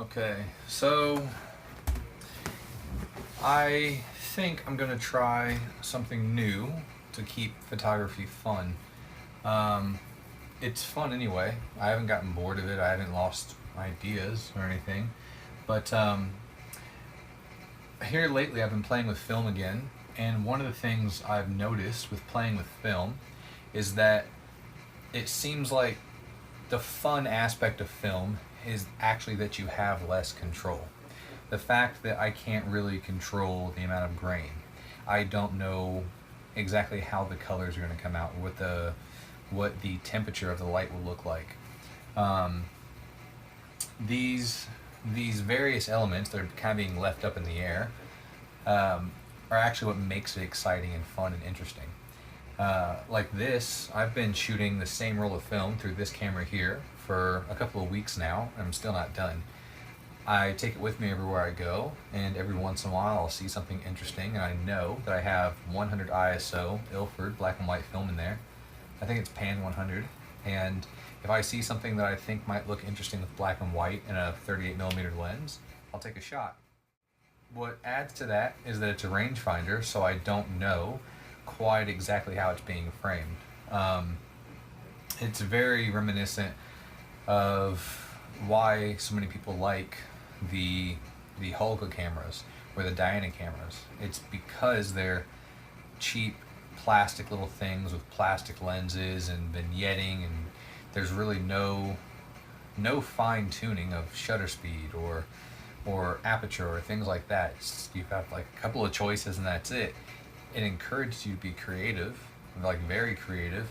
Okay, so I think I'm gonna try something new to keep photography fun. Um, it's fun anyway. I haven't gotten bored of it. I haven't lost ideas or anything. But here lately, I've been playing with film again, and one of the things I've noticed with playing with film is that it seems like the fun aspect of film is actually that you have less control. The fact that I can't really control the amount of grain. I don't know exactly how the colors are going to come out, what the temperature of the light will look like. Um, these various elements that are kind of being left up in the air are actually what makes it exciting and fun and interesting. Like this, I've been shooting the same roll of film through this camera here for a couple of weeks now, and I'm still not done. I take it with me everywhere I go, and every once in a while I'll see something interesting, and I know that I have 100 ISO Ilford black and white film in there. I think it's Pan 100, and if I see something that I think might look interesting with black and white and a 38mm lens, I'll take a shot. What adds to that is that it's a rangefinder, so I don't know quite exactly how it's being framed. It's very reminiscent of why so many people like the Holga cameras or the Diana cameras. It's because they're cheap plastic little things with plastic lenses and vignetting, and there's really no fine tuning of shutter speed or aperture or things like that. You've got like a couple of choices and that's it. It encourages you to be creative, like very creative,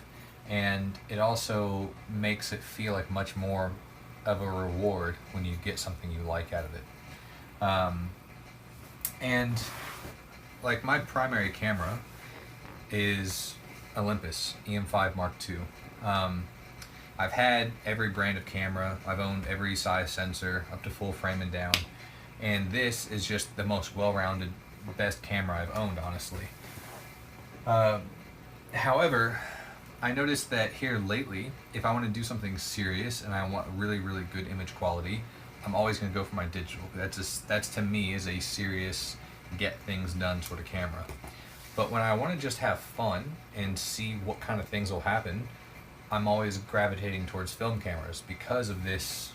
and it also makes it feel like much more of a reward when you get something you like out of it. And like my primary camera is Olympus EM5 Mark II. I've had every brand of camera. I've owned every size sensor up to full frame and down, and this is just the most well-rounded, best camera I've owned, honestly. However, I noticed that here lately, if I want to do something serious and I want really, really good image quality, I'm always going to go for my digital. That's to me is a serious, get things done sort of camera. But when I want to just have fun and see what kind of things will happen, I'm always gravitating towards film cameras because of this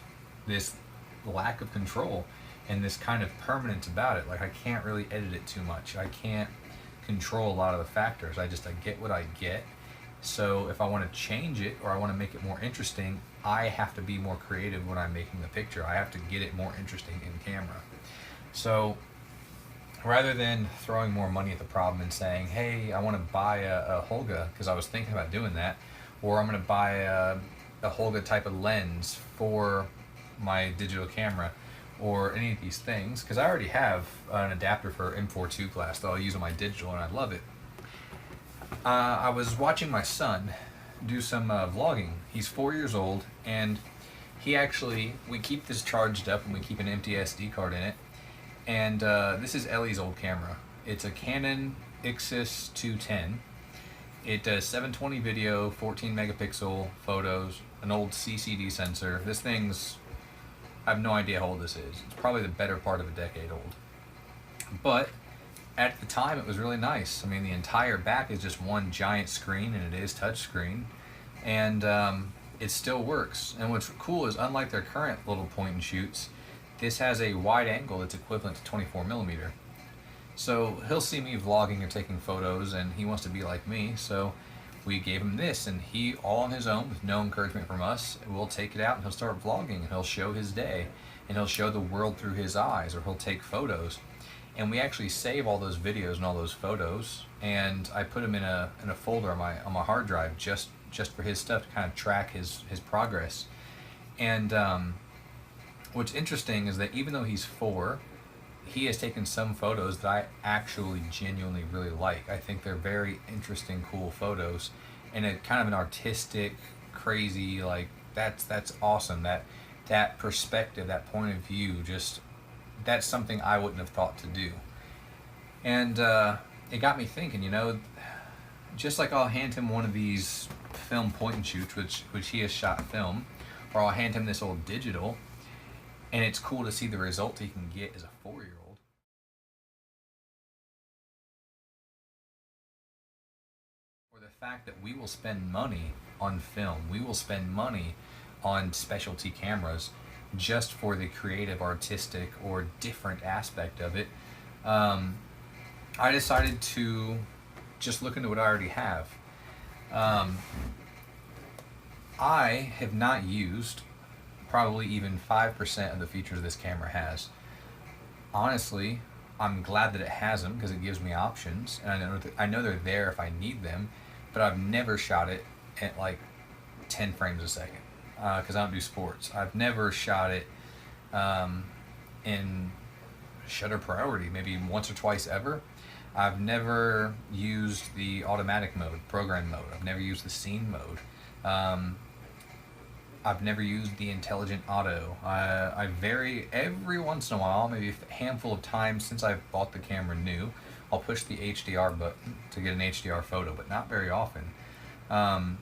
lack of control and this kind of permanence about it. Like I can't really edit it too much. I can't control a lot of the factors. I get what I get. So if I want to change it or I want to make it more interesting, I have to be more creative when I'm making the picture. I have to get it more interesting in camera. So rather than throwing more money at the problem and saying, hey, I want to buy a Holga, because I was thinking about doing that, or I'm going to buy a Holga type of lens for my digital camera, or any of these things, because I already have an adapter for M4.2 glass that I'll use on my digital and I love it. I was watching my son do some vlogging. He's 4 years old, and we keep this charged up and we keep an empty SD card in it. And this is Ellie's old camera. It's a Canon Ixus 210. It does 720 video, 14 megapixel photos, an old CCD sensor. This thing's, I have no idea how old this is. It's probably the better part of a decade old. But at the time it was really nice. I mean, the entire back is just one giant screen, and it is touchscreen, and it still works. And what's cool is, unlike their current little point and shoots, this has a wide angle that's equivalent to 24mm. So he'll see me vlogging or taking photos, and he wants to be like me, so we gave him this, and he, all on his own, with no encouragement from us, will take it out and he'll start vlogging, and he'll show his day, and he'll show the world through his eyes, or he'll take photos. And we actually save all those videos and all those photos, and I put them in a folder on my hard drive just for his stuff, to kind of track his progress. And what's interesting is that even though he's 4, he has taken some photos that I actually genuinely really like. I think they're very interesting, cool photos, and a kind of an artistic, crazy, like that's awesome. That perspective, that point of view, just that's something I wouldn't have thought to do. And it got me thinking, just like I'll hand him one of these film point and shoots, which he has shot film, or I'll hand him this old digital, And it's cool to see the result he can get as a 4-year-old. Or the fact that we will spend money on film, we will spend money on specialty cameras just for the creative, artistic, or different aspect of it. Um, I decided to just look into what I already have. Um, I have not used probably even 5% of the features this camera has. Honestly, I'm glad that it has them because it gives me options, and I know they're there if I need them. But I've never shot it at like 10 frames a second because I don't do sports. I've never shot it um, in shutter priority, maybe once or twice ever. I've never used the automatic mode, program mode. I've never used the scene mode. Um, I've never used the intelligent auto. I vary every once in a while, maybe a handful of times since I've bought the camera new. I'll push the HDR button to get an HDR photo, but not very often. Um,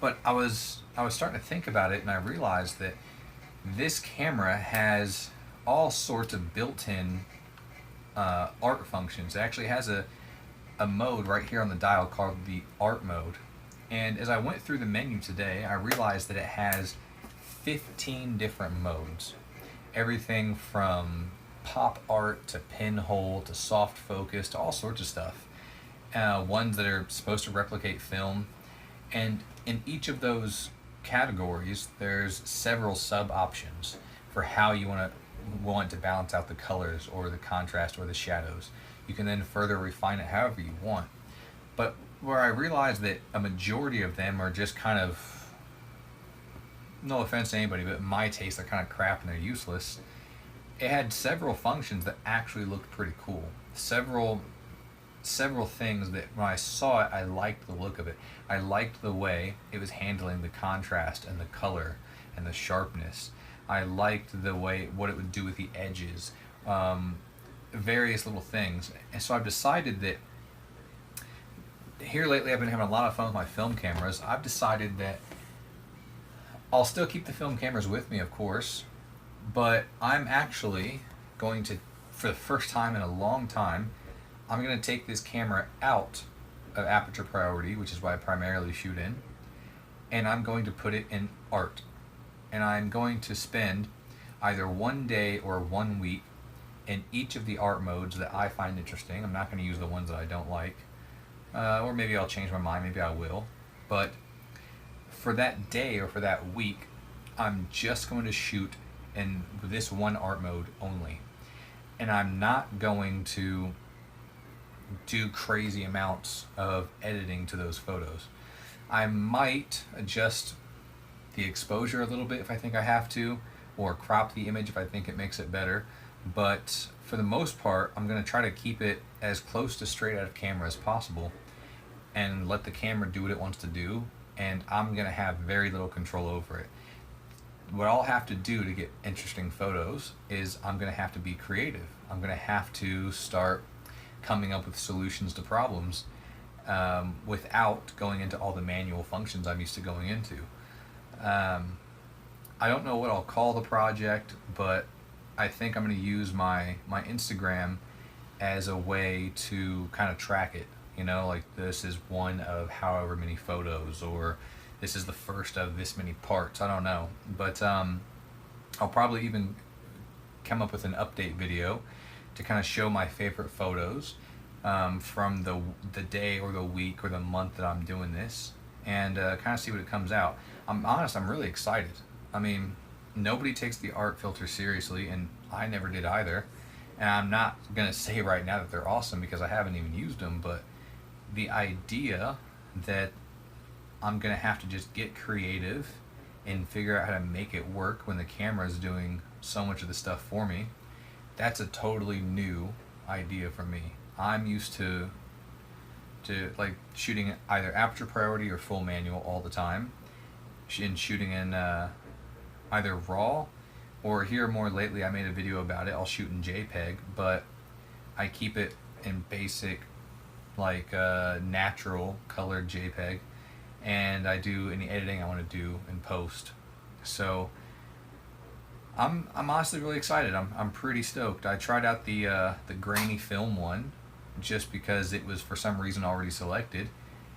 but I was starting to think about it, and I realized that this camera has all sorts of built-in art functions. It actually has a mode right here on the dial called the art mode. And as I went through the menu today, I realized that it has 15 different modes. Everything from pop art to pinhole to soft focus to all sorts of stuff. Ones that are supposed to replicate film. And in each of those categories, there's several sub options for how you want to balance out the colors or the contrast or the shadows. You can then further refine it however you want. But where I realized that a majority of them are just kind of, no offense to anybody, but my taste, they're kind of crap and they're useless. It had several functions that actually looked pretty cool. Several things that when I saw it, I liked the look of it. I liked the way it was handling the contrast and the color and the sharpness. I liked the way what it would do with the edges, various little things. And so I've decided that here lately I've been having a lot of fun with my film cameras. I've decided that I'll still keep the film cameras with me, of course, but I'm actually going to, for the first time in a long time, I'm going to take this camera out of aperture priority, which is what I primarily shoot in, and I'm going to put it in art. And I'm going to spend either one day or 1 week in each of the art modes that I find interesting. I'm not going to use the ones that I don't like. Or maybe I'll change my mind, maybe I will. But for that day or for that week, I'm just going to shoot in this one art mode only. And I'm not going to do crazy amounts of editing to those photos. I might adjust the exposure a little bit if I think I have to, or crop the image if I think it makes it better. But for the most part, I'm going to try to keep it as close to straight out of camera as possible and let the camera do what it wants to do, and I'm going to have very little control over it. What I'll have to do to get interesting photos is I'm going to have to be creative. I'm going to have to start coming up with solutions to problems without going into all the manual functions I'm used to going into. I don't know what I'll call the project, but I think I'm going to use my Instagram as a way to kind of track it. You know, like this is one of however many photos, or this is the first of this many parts. I don't know, but I'll probably even come up with an update video to kind of show my favorite photos from the day or the week or the month that I'm doing this, and kind of see what it comes out. I'm honest, I'm really excited. I mean, nobody takes the art filter seriously, and I never did either. And I'm not going to say right now that they're awesome because I haven't even used them, but the idea that I'm going to have to just get creative and figure out how to make it work when the camera is doing so much of the stuff for me, that's a totally new idea for me. I'm used to like shooting either aperture priority or full manual all the time, and shooting in either RAW, or here more lately I made a video about it, I'll shoot in JPEG, but I keep it in basic, like natural colored JPEG, and I do any editing I want to do in post. So I'm honestly really excited. I'm pretty stoked. I tried out the grainy film one just because it was for some reason already selected,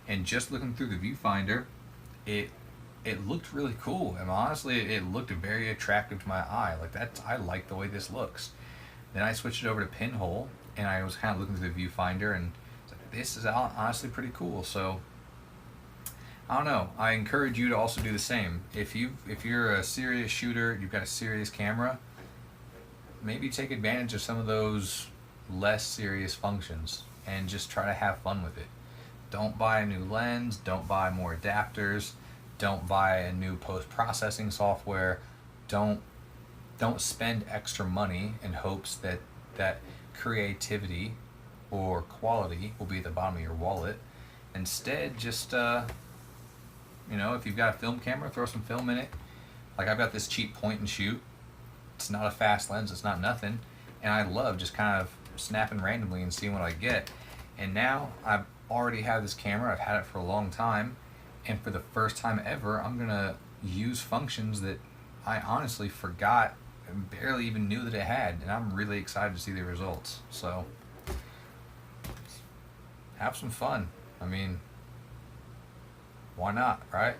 and just looking through the viewfinder, it it looked really cool. And honestly, it looked very attractive to my eye. Like that, I like the way this looks. Then I switched it over to pinhole, and I was kind of looking through the viewfinder, and it's like, this is honestly pretty cool. So I don't know. I encourage you to also do the same. If you're a serious shooter, you've got a serious camera, maybe take advantage of some of those less serious functions and just try to have fun with it. Don't buy a new lens, don't buy more adapters, don't buy a new post-processing software. Don't don't spend extra money in hopes that that creativity or quality will be at the bottom of your wallet. Instead, just if you've got a film camera, throw some film in it. Like I've got this cheap point and shoot. It's not a fast lens, it's not nothing, and I love just kind of snapping randomly and seeing what I get. And now I've already have this camera. I've had it for a long time, and for the first time ever, I'm gonna use functions that I honestly forgot and barely even knew that it had, and I'm really excited to see the results. So have some fun. I mean, why not, right?